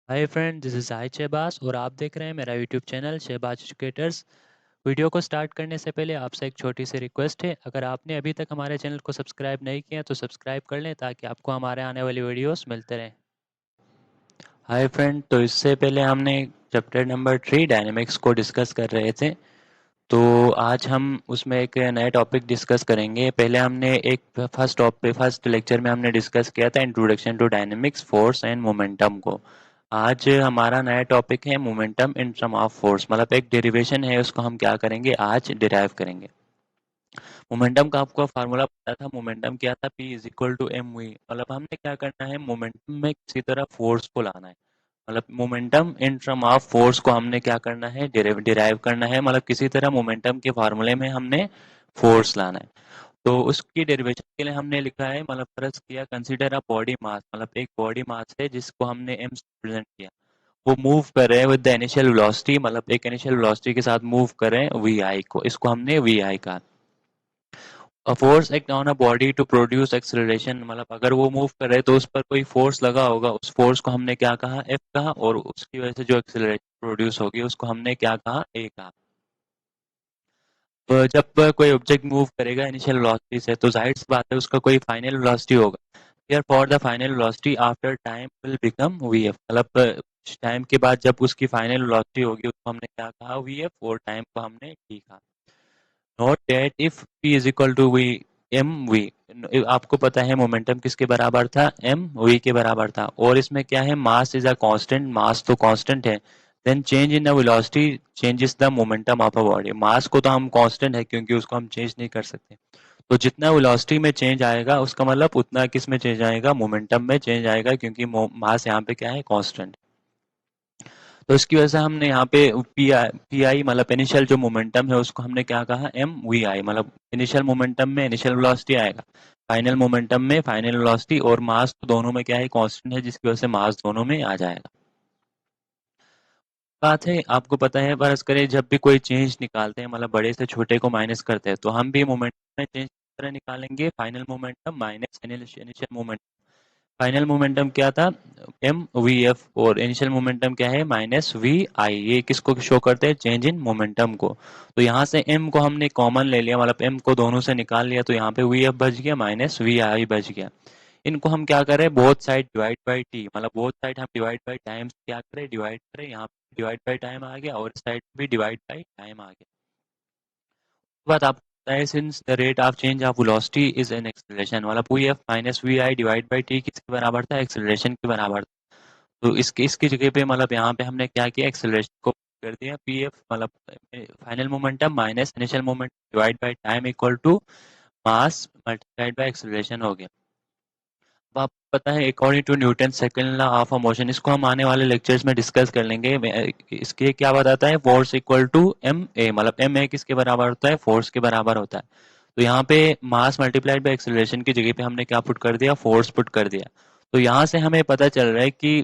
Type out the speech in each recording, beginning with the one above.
Hi friend, this is Sahid Shahbaz और आप देख रहे हैं मेरा YouTube channel Shahbaz educators. Video को स्टार्ट करने से पहले आपसे एक छोटी सी रिक्वेस्ट है, अगर आपने अभी तक हमारे चैनल को सब्सक्राइब नहीं किया तो सब्सक्राइब कर लें ताकि आपको हमारे आने वाली वीडियोस मिलते रहें। हाय फ्रेंड, तो इससे पहले हमने चैप्टर नंबर 3 डायनेमिक्स को डिस्कस कर रहे थे। तो आज हम उसमें एक नया टॉपिक डिस्कस करेंगे। पहले हमने एक फर्स्ट लेक्चर में हमने डिस्कस किया था introduction to dynamics, force and momentum को। आज हमारा नया टॉपिक है momentum in term of force, मतलब एक डेरिवेशन है, उसको हम क्या करेंगे, आज डिराइव करेंगे। मोमेंटम का आपको फार्मूला पता था, मोमेंटम क्या था, P is equal to m v. मतलब हमने क्या करना है, मोमेंटम में किसी तरह फोर्स को लाना है। मतलब momentum in term of force को हमने क्या करना है, डिराइव करना है। मतलब किसी तरह मोमेंटम के फार्मूले में हमने फोर्स लाना है। तो उसकी डेरिवेशन के लिए हमने लिखा है, मतलब फर्ज किया, कंसीडर अ बॉडी मास। मतलब एक बॉडी मास है जिसको हमने एम से रिप्रेजेंट किया। वो मूव कर रहे हैं विद द इनिशियल वेलोसिटी, मतलब एक इनिशियल वेलोसिटी के साथ मूव कर रहे हैं वी आई को, इसको हमने वी आई कहा। A force act on a body to produce acceleration, मतलब अगर वो मूव कर रहे हैं तो उस पर कोई फोर्स लगा होगा, उस फोर्स को हमने क्या कहा, एफ कहा, और उसकी वजह से जो एक्सेलरेशन प्रोड्यूस होगी उसको हमने क्या कहा, ए कहा। तो जब कोई ऑब्जेक्ट मूव करेगा इनिशियल वेलोसिटी से, तो जाहिर सी बात है उसका कोई फाइनल वेलोसिटी होगा। Therefore the final velocity after time will become vf, मतलब टाइम के बाद जब उसकी फाइनल वेलोसिटी होगी उसको हमने क्या कहा, vf, और टाइम को हमने t कहा। Note that if p is equal to v m v, आपको पता है मोमेंटम किसके बराबर था, एम वी के बराबर था। और इसमें क्या है, मास इज अ कांस्टेंट, मास तो कांस्टेंट है। Then change in the velocity changes the momentum of a body. Mass को तो हम कांस्टेंट है क्योंकि उसको हम चेंज नहीं कर सकते। तो जितना वेलोसिटी में चेंज आएगा उसका मतलब उतना किस में चेंज आएगा, मोमेंटम में चेंज आएगा, क्योंकि मास यहाँ पे क्या है, कांस्टेंट। तो इसकी वजह से हमने यहाँ पे पी आई मतलब इनिशियल जो मोमेंटम है उसको हमने क्या कहा, एम वी आई। मतलब इनिशियल मोमेंटम में इनिशियल वेलोसिटी आएगा, फाइनल मोमेंटम में फाइनल वेलोसिटी, और मास तो दोनों में क्या है, कांस्टेंट है, जिसकी वजह से मास दोनों में आ जाएगा। बात है, आपको पता है, फर्ज करें जब भी कोई चेंज निकालते हैं, मतलब बड़े से छोटे को माइनस करते हैं, तो हम भी मोमेंटम में चेंज की तरह निकालेंगे, final momentum minus initial momentum. Final momentum क्या था, एम वी एफ, और इनिशियल मोमेंटम क्या है, माइनस वी आई। ये किसको शो करते हैं, चेंज इन मोमेंटम को। तो यहाँ से एम को हमने कॉमन ले लिया, मतलब एम को दोनों से निकाल लिया, तो यहाँ पे वी एफ बच गया, माइनस वी आई बच गया। इनको हम क्या करें, both side divide by T, मतलब बोथ साइड हम डिवाइड बाई टाइम क्या करें, डिवाइड करें। यहाँ पे डिवाइड बाई टाइम आ गया और इस साइड भी डिवाइड बाई टाइम आ गया। बात आपको पता है, since the rate of change of velocity is an acceleration, मतलब V F minus V I divide by T किसके बराबर था, एक्सेलरेशन के बराबर था। तो इसके इसकी जगह पे, मतलब यहाँ पे हमने क्या किया, एक्सेलरेशन को कर दिया पी एफ, मतलब final momentum minus initial momentum divide by time equal to mass multiplied by acceleration हो गया। अब आपको पता है, according to Newton second law of a motion, इसको हम आने वाले लेक्चर्स में डिस्कस कर लेंगे। इसके क्या बताता है, force equal to m a, मतलब एम ए किसके बराबर होता है, फोर्स के बराबर होता है। तो यहाँ पे मास मल्टीप्लाइड बाय एक्सेलरेशन की जगह पे हमने क्या पुट कर दिया, फोर्स पुट कर दिया। तो यहाँ से हमें पता चल रहा है कि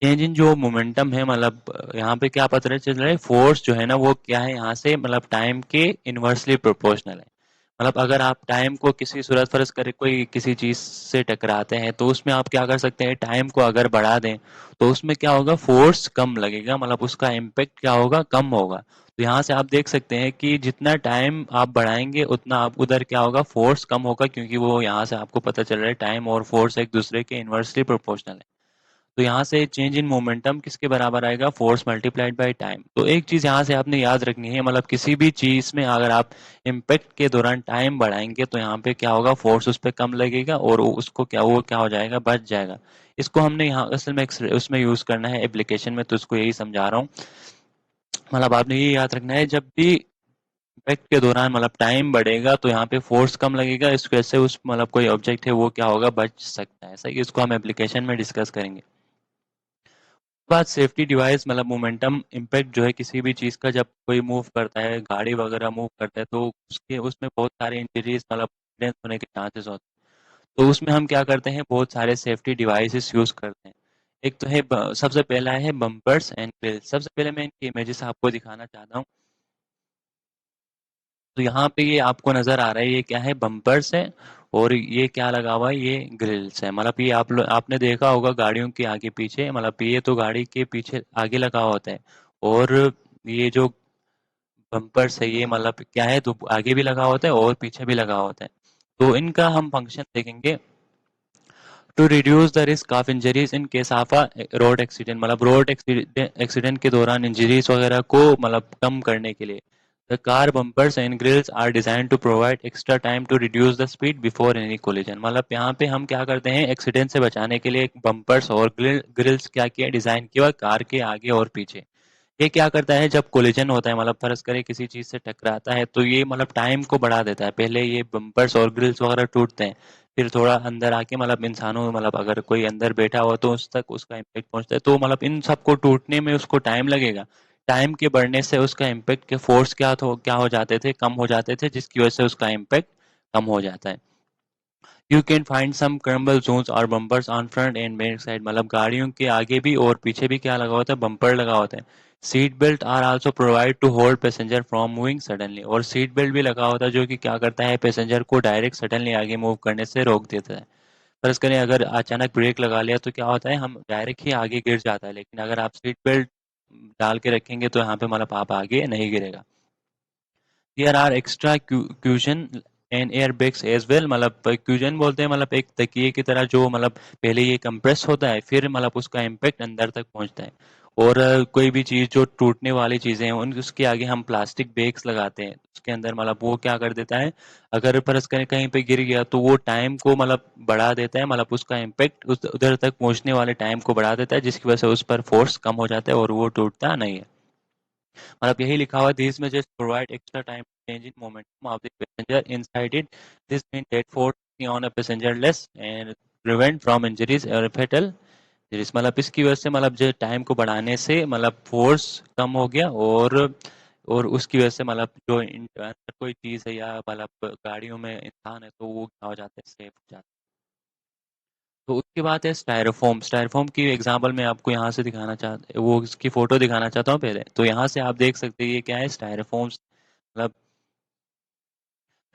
चेंज इन जो मोमेंटम है, मतलब यहाँ पे क्या पता चल रहा है, फोर्स जो है ना वो क्या है, यहाँ से मतलब टाइम के इनवर्सली प्रोपोर्शनल है। मतलब अगर आप टाइम को किसी सूरत फर्ज करे कोई किसी चीज से टकराते हैं, तो उसमें आप क्या कर सकते हैं, टाइम को अगर बढ़ा दें तो उसमें क्या होगा, फोर्स कम लगेगा, मतलब उसका इम्पेक्ट क्या होगा, कम होगा। तो यहाँ से आप देख सकते हैं कि जितना टाइम आप बढ़ाएंगे उतना आप उधर क्या होगा, फोर्स कम होगा, क्योंकि वो यहाँ से आपको पता चल रहा है टाइम और फोर्स एक दूसरे के इनवर्सली प्रोपोर्शनल है। तो यहाँ से चेंज इन मोमेंटम किसके बराबर आएगा, फोर्स मल्टीप्लाइड बाय टाइम। तो एक चीज यहाँ से आपने याद रखनी है, मतलब किसी भी चीज में अगर आप इम्पेक्ट के दौरान टाइम बढ़ाएंगे तो यहाँ पे क्या होगा, फोर्स उस पर कम लगेगा और उसको क्या, वो क्या हो जाएगा, बच जाएगा। इसको हमने यहाँ असल में उसमें यूज करना है एप्लीकेशन में, तो उसको यही समझा रहा हूँ। मतलब आपने ये याद रखना है, जब भी इम्पैक्ट के दौरान मतलब टाइम बढ़ेगा तो यहाँ पे फोर्स कम लगेगा, इस वजह से उस मतलब कोई ऑब्जेक्ट है वो क्या होगा, बच सकता है। सही, इसको हम एप्लीकेशन में डिस्कस करेंगे। बात सेफ्टी डिवाइस, मतलब मोमेंटम इम्पैक्ट जो है किसी भी चीज़ का, जब कोई मूव करता है, गाड़ी वगैरह मूव करता है, तो उसके उसमें बहुत सारे इंजरीज, मतलब एक्सीडेंट होने के चांसेस होते हैं। तो उसमें हम क्या करते हैं, बहुत सारे सेफ्टी डिवाइसेस यूज करते हैं। एक तो है सबसे पहला है बम्पर्स एंड ग्रिल्स। सबसे पहले मैं इनकी इमेजेस आपको दिखाना चाहता हूँ। तो यहाँ पे ये आपको नजर आ रहा है, ये क्या है, बम्पर्स है, और ये क्या लगा हुआ है, ये ग्रिल्स है। मतलब ये आपने देखा होगा गाड़ियों के आगे पीछे, मतलब ये तो गाड़ी के पीछे आगे लगा होता है, और ये जो बम्पर्स है ये मतलब क्या है, तो आगे भी लगा होता है और पीछे भी लगा होता है। तो इनका हम फंक्शन देखेंगे to reduce the risk of injuries in case of a road accident. मतलब रोड एक्सीडेंट के दौरान इंजरीज वगैरह को मतलब कम करने के लिए the car bumpers and grills are design to provide extra time to reduce the speed before any collision. मतलब यहाँ पे हम क्या करते हैं, एक्सीडेंट से बचाने के लिए बम्पर्स और ग्रिल्स क्या किया, डिजाइन किया कार के आगे और पीछे। ये क्या करता है, जब कोलिजन होता है, मतलब फर्ज करे किसी चीज से टकराता है, तो ये मतलब टाइम को बढ़ा देता है। पहले ये बम्पर्स और ग्रिल्स वगैरह टूटते हैं, फिर थोड़ा अंदर आके मतलब इंसानों, मतलब अगर कोई अंदर बैठा हो तो उस तक उसका इम्पेक्ट पहुंचता है, तो मतलब इन सबको टूटने में उसको टाइम लगेगा। टाइम के बढ़ने से उसका इम्पेक्ट के फोर्स क्या हो जाते थे, कम हो जाते थे, जिसकी वजह से उसका इम्पेक्ट कम हो जाता है। You can find some crumble zones और bumpers on front and back side. मतलब गाड़ियों के आगे भी और पीछे भी क्या लगा होता है, बम्पर लगा होता है। Seat belt are also provide to hold passenger from moving suddenly. और सीट बेल्ट भी लगा होता है जो कि क्या करता है, पैसेंजर को डायरेक्ट सडनली आगे मूव करने से रोक देता है। फर्ज करें अगर अचानक ब्रेक लगा लिया तो क्या होता है, हम डायरेक्ट ही आगे गिर जाता है, लेकिन अगर आप सीट बेल्ट डाल के रखेंगे तो यहाँ पे मतलब आप आगे नहीं गिरेगा। There are extra cushion and air bags as well. मतलब क्यूजन बोलते हैं मतलब एक तकिए की तरह, जो मतलब पहले ये कंप्रेस होता है, फिर मतलब उसका इम्पेक्ट अंदर तक पहुंचता है। और कोई भी चीज जो टूटने वाली चीजें हैं उन उसके आगे हम प्लास्टिक बैग्स लगाते हैं, उसके अंदर मतलब वो क्या कर देता है, अगर फर्ज करें कहीं पे गिर गया तो वो टाइम को मतलब बढ़ा देता है, मतलब उसका इम्पेक्ट उस उधर तक पहुंचने वाले टाइम को बढ़ा देता है, जिसकी वजह से उस पर फोर्स कम हो जाता है और वो टूटता नहीं है। मतलब यही लिखा हुआ, दिस में just provide extra time change in momentum of the passenger inside it. This mean that force on a passenger less and prevent from injuries और फेटल इंजरीज। मतलब इसकी वजह से मतलब जो टाइम को बढ़ाने से मतलब फोर्स कम हो गया, और उसकी वजह से मतलब जो अंदर कोई चीज है या मतलब गाड़ियों में इंसान है तो वो क्या हो जाता है, सेफ हो जाता है। तो उसके बाद है स्टायरोफोम। स्टायरोफोम की एग्जांपल मैं आपको यहाँ से दिखाना चाहता, वो इसकी फोटो दिखाना चाहता हूँ पहले। तो यहाँ से आप देख सकते हैं ये क्या है, स्टायरोफोम्स। मतलब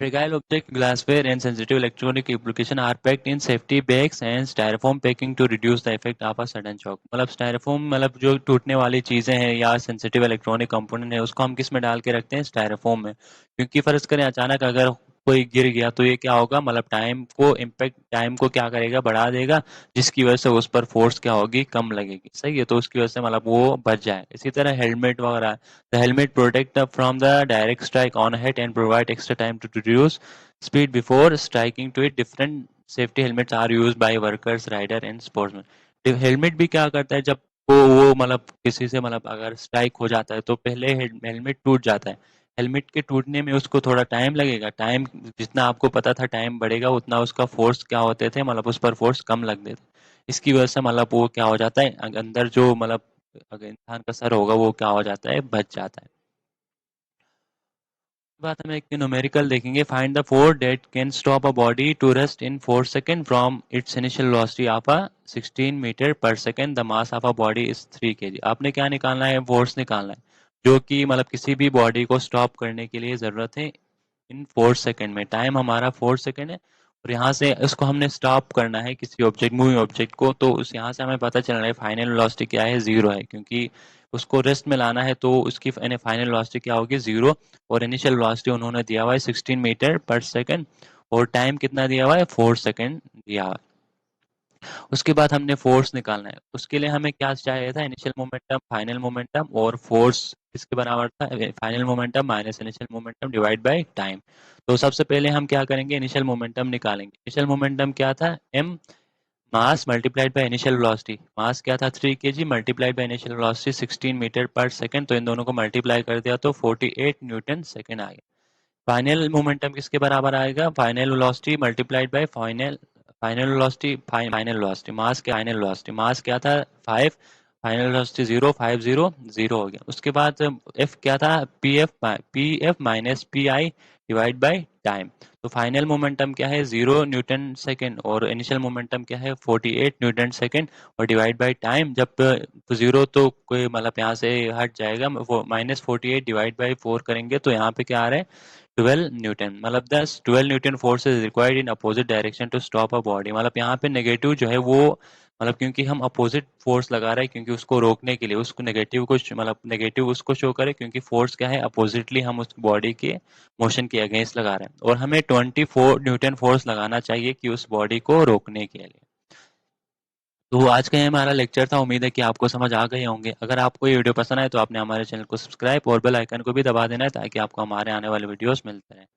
fragile object, glassware, and sensitive electronic application are packed in safety bags and styrofoam packing to reduce the effect of a sudden shock। मतलब स्टायरोफोम मतलब जो टूटने वाली चीजें हैं या सेंसिटिव इलेक्ट्रॉनिक कंपोनेंट है उसको हम किस में डाल के रखते हैं, स्टायरोफोम में। क्योंकि फर्ज करें अचानक अगर कोई गिर गया तो ये क्या होगा, मतलब टाइम को क्या करेगा, बढ़ा देगा, जिसकी वजह से उस पर फोर्स क्या होगी, कम लगेगी। सही है, तो उसकी वजह से मतलब वो बच जाए। इसी तरह हेलमेट वगैरह, the helmet protect from the direct strike on head and provide extra time to reduce speed before striking to it. Different safety helmets are used by workers, rider and sportsmen। Helmet भी क्या करता है, जब वो मतलब किसी से मतलब अगर स्ट्राइक हो जाता है तो पहले हेलमेट टूट जाता है। हेलमेट के टूटने में उसको थोड़ा टाइम लगेगा, टाइम जितना आपको पता था टाइम बढ़ेगा उतना उसका फोर्स क्या होते थे, मतलब उस पर फोर्स कम लगते थे। इसकी वजह से मतलब वो क्या हो जाता है, अंदर जो मतलब अगर इंसान का सर होगा वो क्या हो जाता है, बच जाता है। बात हम एक न्यूमेरिकल देखेंगे, find the force that can stop a body to rest in 4 second from its initial velocity of a 16 metre per second, the mass of a body is 3 KG. आपने क्या निकालना है, फोर्स निकालना है जो कि मतलब किसी भी बॉडी को स्टॉप करने के लिए जरूरत है इन 4 सेकंड में। टाइम हमारा 4 सेकंड है, और यहाँ से इसको हमने स्टॉप करना है किसी ऑब्जेक्ट, मूविंग ऑब्जेक्ट को। तो उस यहाँ से हमें पता चल रहा है फाइनल वेलोसिटी क्या है, जीरो है, क्योंकि उसको रेस्ट में लाना है तो उसकी फाइनल वेलोसिटी क्या होगी, जीरो। और इनिशियल वेलोसिटी उन्होंने दिया हुआ है 16 मीटर पर सेकंड, और टाइम कितना दिया हुआ है, 4 सेकंड दिया हुआ है। उसके बाद हमने फोर्स निकालना है, उसके लिए हमें क्या चाहिए था, इनिशियल मोमेंटम, फाइनल मोमेंटम, और फोर्स किसके बराबर था, final momentum minus initial momentum divide by time. तो सबसे पहले हम क्या करेंगे, इनिशियल मोमेंटम निकालेंगे। इनिशियल मोमेंटम क्या था, M mass multiplied by initial velocity. Mass क्या था, 3 KG, multiplied by initial velocity 16 metre per second, तो इन दोनों को मल्टीप्लाई कर दिया तो 48 न्यूटन सेकंड आ गया। फाइनल मोमेंटम किसके बराबर आएगा, final velocity multiplied by final velocity, final velocity mass क्या, फाइनल वेलोसिटी मास क्या था 5, फाइनल वेलोसिटी 0, 5 0 0 हो गया। उसके बाद एफ क्या था, P F minus P I divide by time. तो फाइनल मोमेंटम क्या है 0 न्यूटन सेकेंड और इनिशियल मोमेंटम क्या है 48 न्यूटन सेकेंड और डिवाइड बाय टाइम जब 0 तो कोई मतलब यहाँ से हट जाएगा वो -48 डिवाइड बाय 4 करेंगे तो यहाँ पे क्या आ रहा है 12 न्यूटन मतलब 12 newton force is required in opposite direction to stop a body मतलब यहाँ पे नेगेटिव जो है वो मतलब क्योंकि हम अपोजिट फोर्स लगा रहे हैं क्योंकि उसको रोकने के लिए उसको नेगेटिव को मतलब नेगेटिव उसको शो करे क्योंकि फोर्स क्या है अपोजिटली हम उस बॉडी के मोशन के अगेंस्ट लगा रहे हैं और हमें 24 न्यूटन फोर्स लगाना चाहिए कि उस बॉडी को रोकने के लिए। तो आज का ये हमारा लेक्चर था। उम्मीद है कि आपको समझ आ गए होंगे। अगर आपको ये वीडियो पसंद आए तो आपने हमारे चैनल को सब्सक्राइब और बेल आइकन को भी दबा देना है ताकि आपको हमारे आने वाले वीडियोस मिलते रहें।